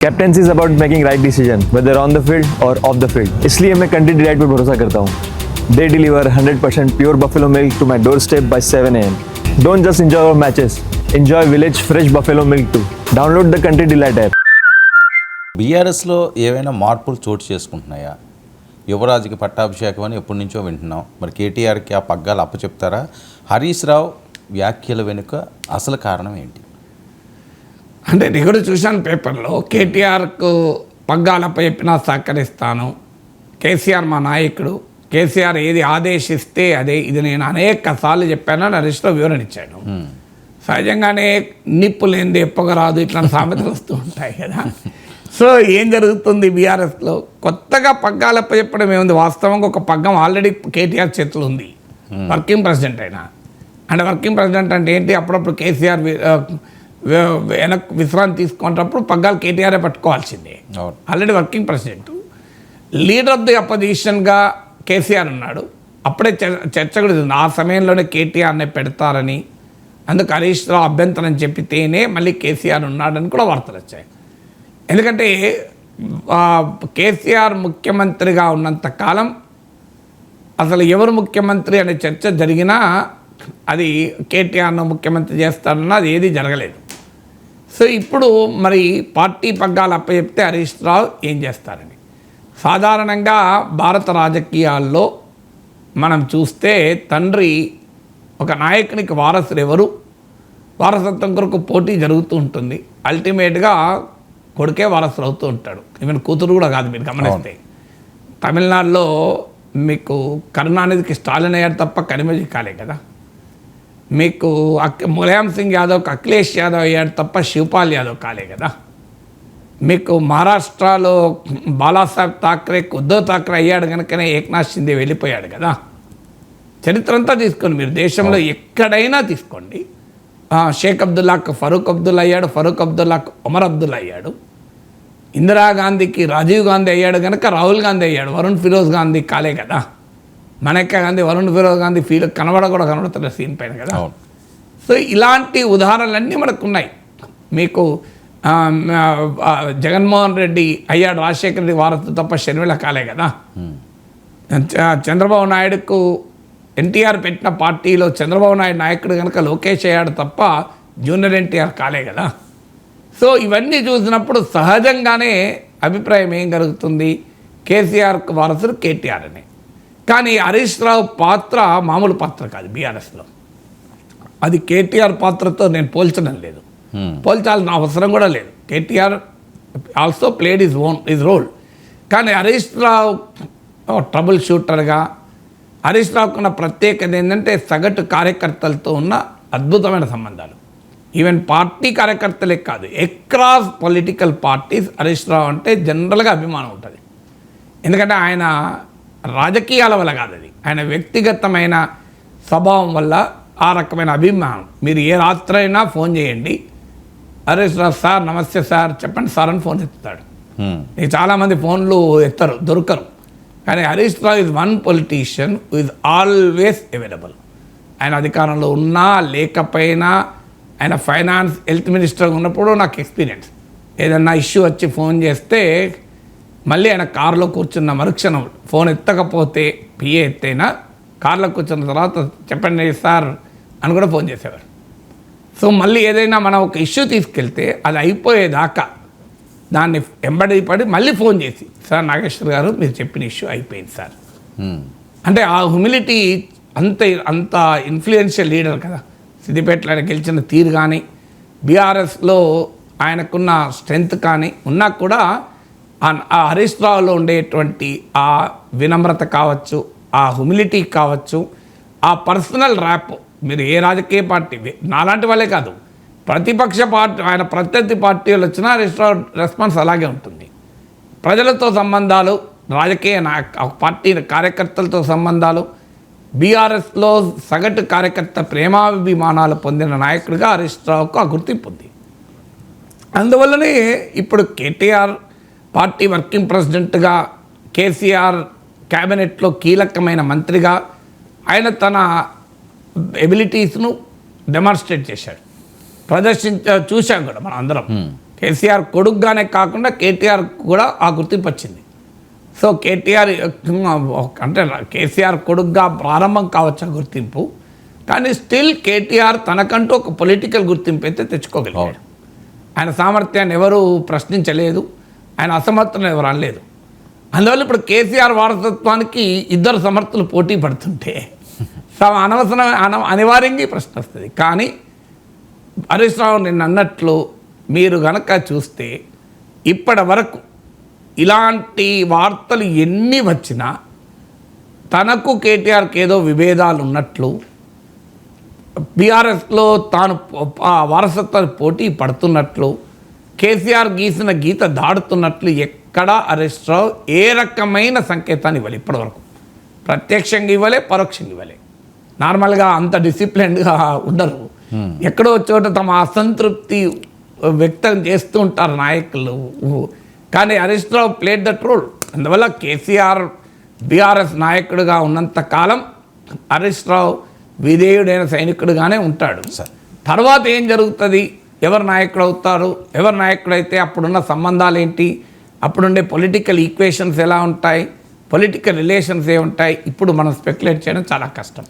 Captaincy is about making right decision whether on the field or off the field. इसलिए मैं Country Delight पर भरोसा करता हूँ। They deliver 100% pure buffalo milk to my doorstep by 7 AM। Don't just enjoy our matches, enjoy village fresh buffalo milk too. Download the country delight app. బీఆర్ఎస్లో ఏవైనా మార్పులు చోటు చేసుకుంటున్నాయా? యువరాజుకి పట్టాభిషేకం అని ఎప్పటి నుంచో వింటున్నాం. మరి కేటీఆర్కి ఆ పగ్గాలు అప్పచెప్తారా? హరీష్ రావు వ్యాఖ్యల వెనుక అసలు కారణం ఏంటి? అంటే నేను కూడా చూశాను పేపర్లో, కేటీఆర్కు పగ్గాలప్ప చెప్పినా సహకరిస్తాను, కేసీఆర్ మా నాయకుడు, కేసీఆర్ ఏది ఆదేశిస్తే అదే, ఇది నేను అనేక సార్లు చెప్పానని హరీష్ రావు వివరణ ఇచ్చాను. సహజంగానే నిప్పు లేనిది ఎప్పగరాదు ఇట్లాంటి సామెతలు వస్తూ ఉంటాయి కదా. సో ఏం జరుగుతుంది బీఆర్ఎస్లో? కొత్తగా పగ్గాలప్ప చెప్పడం ఏముంది? వాస్తవంగా ఒక పగ్గం ఆల్రెడీ కేటీఆర్ చేతులు ఉంది, వర్కింగ్ ప్రెసిడెంట్ అయినా. అంటే వర్కింగ్ ప్రెసిడెంట్ అంటే ఏంటి? అప్పుడప్పుడు కేసీఆర్ వెనక్కి విశ్రాంతి తీసుకునేటప్పుడు పగ్గాలు కేటీఆర్ఏ పట్టుకోవాల్సిందే. Already working president, leader of the అపోజిషన్గా కేసీఆర్ ఉన్నాడు. అప్పుడే చర్చ కూడా ఉంది, ఆ సమయంలోనే కేటీఆర్ని పెడతారని. అందుకు హరీష్ రావు అభ్యంతరం చెప్పితేనే మళ్ళీ కేసీఆర్ ఉన్నాడని కూడా వార్తలు వచ్చాయి. ఎందుకంటే కేసీఆర్ ముఖ్యమంత్రిగా ఉన్నంత కాలం అసలు ఎవరు ముఖ్యమంత్రి అనే చర్చ జరిగినా అది కేటీఆర్ను ముఖ్యమంత్రి చేస్తారన్నా అది ఏది జరగలేదు. సో ఇప్పుడు మరి పార్టీ పగ్గాలు అప్పచెప్తే హరీష్ రావు ఏం చేస్తారని. సాధారణంగా భారత రాజకీయాల్లో మనం చూస్తే తండ్రి ఒక నాయకునికి వారసులు ఎవరు, వారసత్వం కొరకు పోటీ జరుగుతూ ఉంటుంది. అల్టిమేట్గా కొడుకే వారసులు అవుతూ ఉంటాడు, ఈవెన్ కూతురు కూడా కాదు. మీరు గమనిస్తే తమిళనాడులో మీకు కరుణానిధికి స్టాలిన్ అయ్యాడు తప్ప కనిమొళి కాలే కదా. మీకు ములాయం సింగ్ యాదవ్కి అఖిలేష్ యాదవ్ అయ్యాడు తప్ప శివపాల్ యాదవ్ కాలే కదా. మీకు మహారాష్ట్రలో బాలాసాహెబ్ ఠాక్రేకి ఉద్ధవ్ ఠాక్రే అయ్యాడు కనుకనే ఏక్నాథ్ షిందే వెళ్ళిపోయాడు కదా. చరిత్ర అంతా తీసుకోండి మీరు, దేశంలో ఎక్కడైనా తీసుకోండి. షేక్ అబ్దుల్లాకు ఫరూక్ అబ్దుల్లా అయ్యాడు, ఫరూక్ అబ్దుల్లాకు ఉమర్ అబ్దుల్లా అయ్యాడు. ఇందిరాగాంధీకి రాజీవ్ గాంధీ అయ్యాడు కనుక రాహుల్ గాంధీ అయ్యాడు, వరుణ్ ఫిరోజ్ గాంధీ కాలే కదా. మనెక్క గాంధీ, వరుణ్ ఫిరోజ్ గాంధీ కనబడుతున్న సీన్ పైన కదా. సో ఇలాంటి ఉదాహరణలన్నీ మనకు ఉన్నాయి. మీకు జగన్మోహన్ రెడ్డి అయ్యాడు రాజశేఖర రెడ్డి వారసు తప్ప షర్మిల కాలే కదా. చంద్రబాబు నాయుడుకు ఎన్టీఆర్ పెట్టిన పార్టీలో చంద్రబాబు నాయుడు నాయకుడు కనుక లోకేష్ అయ్యాడు తప్ప జూనియర్ ఎన్టీఆర్ కాలే కదా. సో ఇవన్నీ చూసినప్పుడు సహజంగానే అభిప్రాయం ఏం కలుగుతుంది? కేసీఆర్కు వారసుడు కేటీఆర్ అని. కానీ హరీష్ రావు పాత్ర మామూలు పాత్ర కాదు బీఆర్ఎస్లో. అది కేటీఆర్ పాత్రతో నేను పోల్చడం లేదు, పోల్చాల్సిన అవసరం కూడా లేదు. KTR also played his role. కానీ హరీష్ రావు ట్రబుల్ షూటర్గా, హరీష్ రావుకున్న ప్రత్యేకత ఏంటంటే సగటు కార్యకర్తలతో ఉన్న అద్భుతమైన సంబంధాలు. ఈవెన్ పార్టీ కార్యకర్తలే కాదు, across political parties Harish Rao అంటే జనరల్గా అభిమానం ఉంటుంది. ఎందుకంటే ఆయన రాజకీయాల వల్ల కాదు, అది ఆయన వ్యక్తిగతమైన స్వభావం వల్ల ఆ రకమైన అభిమానం. మీరు ఏ రాత్రి అయినా ఫోన్ చేయండి, హరీష్ రావు సార్ నమస్తే సార్ చెప్పండి సార్ అని ఫోన్ ఎత్తుతాడు. నీకు చాలామంది ఫోన్లు ఎత్తరు, దొరకరు. కానీ Harish Rao is one politician who is always available. ఆయన అధికారంలో ఉన్నా లేకపోయినా, ఆయన ఫైనాన్స్ హెల్త్ మినిస్టర్గా ఉన్నప్పుడు నాకు ఎక్స్పీరియన్స్, ఏదన్నా ఇష్యూ వచ్చి ఫోన్ చేస్తే మళ్ళీ ఆయన కారులో కూర్చున్న మరుక్షణం ఫోన్ ఎత్తకపోతే పిఏ ఎత్తైనా కారులో కూర్చున్న తర్వాత చెప్పండి సార్ అని కూడా ఫోన్ చేసేవారు. సో మళ్ళీ ఏదైనా మనం ఒక ఇష్యూ తీసుకెళ్తే అది అయిపోయేదాకా దాన్ని ఎంబడి పడి మళ్ళీ ఫోన్ చేసి సార్ నాగేశ్వర్ గారు మీరు చెప్పిన ఇష్యూ అయిపోయింది సార్ అంటే ఆ హ్యూమిలిటీ అంత ఇన్ఫ్లుయెన్షియల్ లీడర్ కదా. సిద్దిపేటలో ఆయన గెలిచిన తీరు కానీ, బీఆర్ఎస్లో ఆయనకున్న స్ట్రెంగ్త్ కానీ ఉన్నా కూడా ఆ హరీష్ రావులో ఉండేటువంటి ఆ వినమ్రత కావచ్చు, ఆ హ్యూమిలిటీ కావచ్చు, ఆ పర్సనల్ ర్యాప్. మీరు ఏ రాజకీయ పార్టీ, నాలాంటి వాళ్ళే కాదు, ప్రతిపక్ష పార్టీ, ఆయన ప్రత్యర్థి పార్టీలు వచ్చినా హరీష్ రావు రెస్పాన్స్ అలాగే ఉంటుంది. ప్రజలతో సంబంధాలు, రాజకీయ పార్టీ కార్యకర్తలతో సంబంధాలు, బీఆర్ఎస్లో సగటు కార్యకర్త ప్రేమాభిమానాలు పొందిన నాయకుడిగా హరీష్ రావుకు ఆ గుర్తింపు ఉంది. అందువల్లనే ఇప్పుడు కేటీఆర్ పార్టీ వర్కింగ్ ప్రెసిడెంట్గా, కేసీఆర్ క్యాబినెట్లో కీలకమైన మంత్రిగా ఆయన తన ఎబిలిటీస్ను డెమాన్స్ట్రేట్ చేశాడు, చూసాం కూడా మనం అందరం. కేసీఆర్ కొడుకుగానే కాకుండా కేటీఆర్ కూడా ఆ గుర్తింపు వచ్చింది. సో కేటీఆర్ అంటే కేసీఆర్ కొడుకుగా ప్రారంభం కావచ్చు ఆ గుర్తింపు, కానీ స్టిల్ కేటీఆర్ తనకంటూ ఒక పొలిటికల్ గుర్తింపు అయితే తెచ్చుకోగలిగాడు. ఆయన సామర్థ్యాన్ని ఎవరు ప్రశ్నించలేదు, ఆయన అసమర్థతను ఎవరు అనలేదు. అందువల్ల ఇప్పుడు కేసీఆర్ వారసత్వానికి ఇద్దరు సమర్థులు పోటీ పడుతుంటే అనివార్యంగా ఈ ప్రశ్న వస్తుంది. కానీ హరీష్ రావు నిన్న అన్నట్లు మీరు గనక చూస్తే ఇప్పటి వరకు ఇలాంటి వార్తలు ఎన్ని వచ్చినా తనకు కేటీఆర్కి ఏదో విభేదాలు ఉన్నట్లు, బీఆర్ఎస్లో తాను వారసత్వాన్ని పోటీ పడుతున్నట్లు, కేసీఆర్ గీసిన గీత దాడుతున్నట్లు ఎక్కడా హరీష్ రావు ఏ రకమైన సంకేతాన్ని ఇవ్వాలి. ఇప్పటివరకు ప్రత్యక్షంగా ఇవ్వలే, పరోక్షంగా ఇవ్వలే. నార్మల్గా అంత డిసిప్లిన్డ్గా ఉండరు, ఎక్కడో చోట తమ అసంతృప్తి వ్యక్తం చేస్తూ ఉంటారు నాయకులు. కానీ హరీష్ రావు ప్లేడ్ దట్ రోల్. అందువల్ల కేసీఆర్ బీఆర్ఎస్ నాయకుడిగా ఉన్నంత కాలం హరీష్ రావు విధేయుడైన సైనికుడుగానే ఉంటాడు. తర్వాత ఏం జరుగుతుంది, ఎవరు నాయకుడు అవుతారు, ఎవరు నాయకుడైతే అప్పుడున్న సంబంధాలు ఏంటి, అప్పుడుండే పొలిటికల్ ఈక్వేషన్స్ ఎలా ఉంటాయి, పొలిటికల్ రిలేషన్స్ ఏ ఉంటాయి, ఇప్పుడు మనం స్పెక్యులేట్ చేయడం చాలా కష్టం.